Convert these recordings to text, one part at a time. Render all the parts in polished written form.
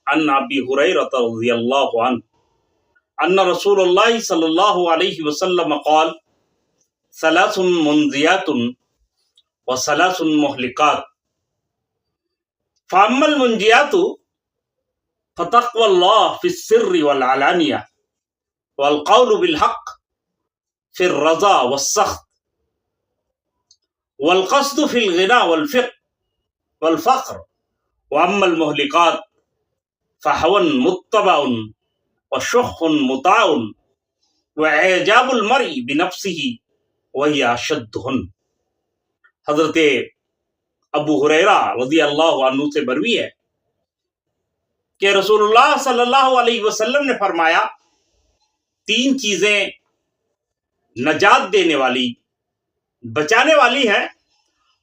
عن ابی ہریرہ رضی اللہ عنہ ان رسول اللہ صلی اللہ علیہ وسلم قال ثلاث منجیات وثلاث مہلکات فاما المنجیات فتقوى اللہ فی السر والعلانیہ والقول بالحق فی الرضا والسخط والقصد فی الغنى والفقر واما المہلکات فحوا متبع وشح مطاع واعجاب المرء بنفسه وهي اشدهن۔ حضرت ابو ہریرہ رضی اللہ عنہ سے مروی ہے کہ رسول اللہ صلی اللہ علیہ وسلم نے فرمایا، تین چیزیں نجات دینے والی، بچانے والی ہیں،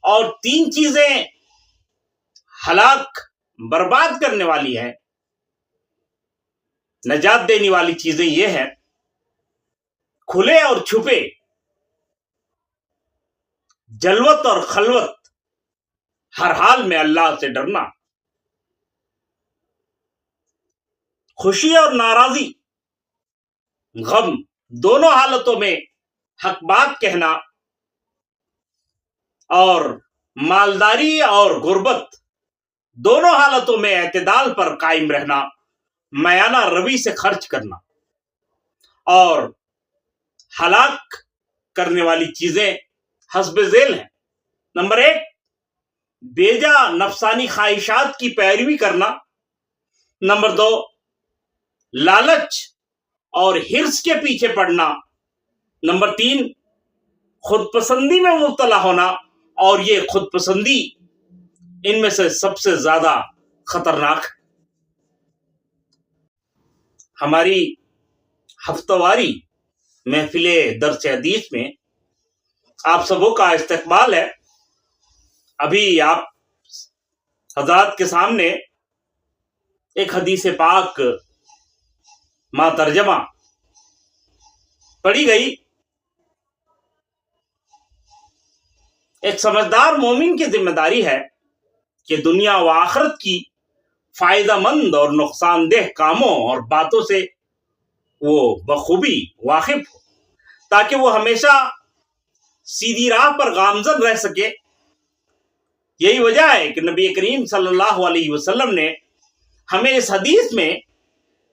اور تین چیزیں ہلاک برباد کرنے والی ہیں۔ نجات دینے والی چیزیں یہ ہیں: کھلے اور چھپے، جلوت اور خلوت، ہر حال میں اللہ سے ڈرنا، خوشی اور ناراضی، غم، دونوں حالتوں میں حق بات کہنا، اور مالداری اور غربت، دونوں حالتوں میں اعتدال پر قائم رہنا، میانہ روی سے خرچ کرنا۔ اور ہلاک کرنے والی چیزیں حسب ذیل ہیں۔ نمبر 1، بیجا نفسانی خواہشات کی پیروی کرنا۔ نمبر 2، لالچ اور حرص کے پیچھے پڑنا۔ نمبر 3، خود پسندی میں مبتلا ہونا، اور یہ خود پسندی ان میں سے سب سے زیادہ خطرناک ہے۔ ہماری ہفتہ واری محفل درس حدیث میں آپ سبوں کا استقبال ہے۔ ابھی آپ حضرات کے سامنے ایک حدیث پاک ما ترجمہ پڑھی گئی۔ ایک سمجھدار مومن کی ذمہ داری ہے کہ دنیا و آخرت کی فائدہ مند اور نقصان دہ کاموں اور باتوں سے وہ بخوبی واقف ہو، تاکہ وہ ہمیشہ سیدھی راہ پر گامزن رہ سکے۔ یہی وجہ ہے کہ نبی کریم صلی اللہ علیہ وسلم نے ہمیں اس حدیث میں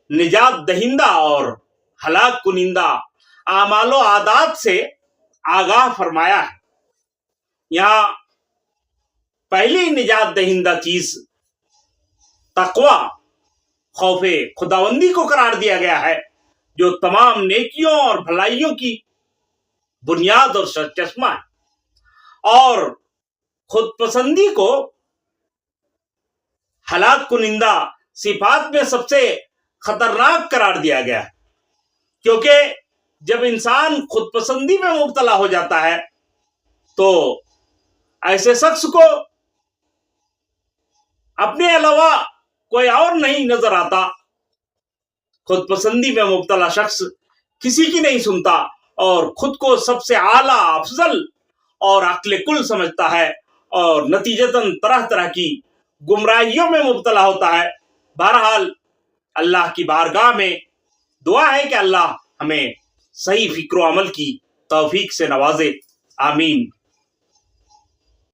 نجات دہندہ اور ہلاک کنندہ اعمال و عادات سے آگاہ فرمایا ہے۔ یہاں پہلی نجات دہندہ چیز تقوی، خوف خداوندی کو قرار دیا گیا ہے، جو تمام نیکیوں اور بھلائیوں کی بنیاد اور سرچشمہ ہے، اور خود پسندی کو ہلاک کنندہ صفات میں سب سے خطرناک قرار دیا گیا ہے، کیونکہ جب انسان خود پسندی میں مبتلا ہو جاتا ہے تو ایسے شخص کو اپنے علاوہ کوئی اور نہیں نظر آتا۔ خود پسندی میں مبتلا شخص کسی کی نہیں سنتا اور خود کو سب سے اعلیٰ، افضل اور عقل کل سمجھتا ہے، اور نتیجتاً طرح طرح کی گمراہیوں میں مبتلا ہوتا ہے۔ بہرحال اللہ کی بارگاہ میں دعا ہے کہ اللہ ہمیں صحیح فکر و عمل کی توفیق سے نوازے، آمین۔